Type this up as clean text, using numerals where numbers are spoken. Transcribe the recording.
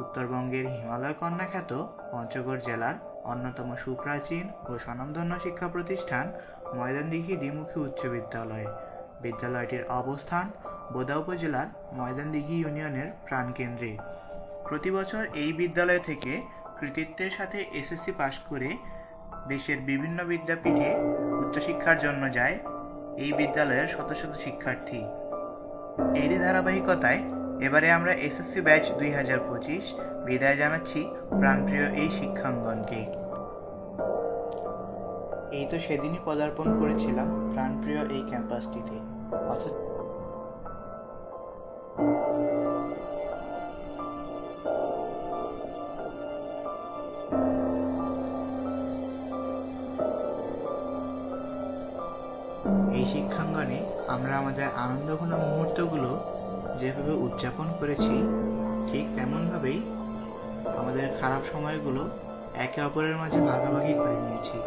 উত্তরবঙ্গের হিমালয় কন্যা খ্যাত পঞ্চগড় জেলার অন্যতম সুপ্রাচীন ও স্বনামধন্য শিক্ষা প্রতিষ্ঠান ময়দানদিঘি দ্বিমুখী উচ্চ বিদ্যালয়। বিদ্যালয়টির অবস্থান বোদা উপজেলার ময়দানদিঘি ইউনিয়নের প্রাণকেন্দ্রে। প্রতি বছর এই বিদ্যালয় থেকে কৃতিত্বের সাথে এসএসসি পাশ করে দেশের বিভিন্ন বিদ্যাপীঠে উচ্চশিক্ষার জন্য যায় এই বিদ্যালয়ের শত শত শিক্ষার্থী। এরই ধারাবাহিকতায় এবারে আমরা এসএসসি ব্যাচ 2025 বিদায় জানাচ্ছি প্রাণপ্রিয় এই শিক্ষাঙ্গনকে। এই তো সেদিনই পদার্পণ করেছিলাম প্রাণপ্রিয় এই ক্যাম্পাসটিতে। অথচ এই শিক্ষাঙ্গনে আমরা আমাদের আনন্দঘন মুহূর্তগুলো যেভাবে উদযাপন করেছি, ঠিক তেমনভাবেই আমাদের খারাপ সময়গুলো একে অপরের মাঝে ভাগাভাগি করে নিয়েছি।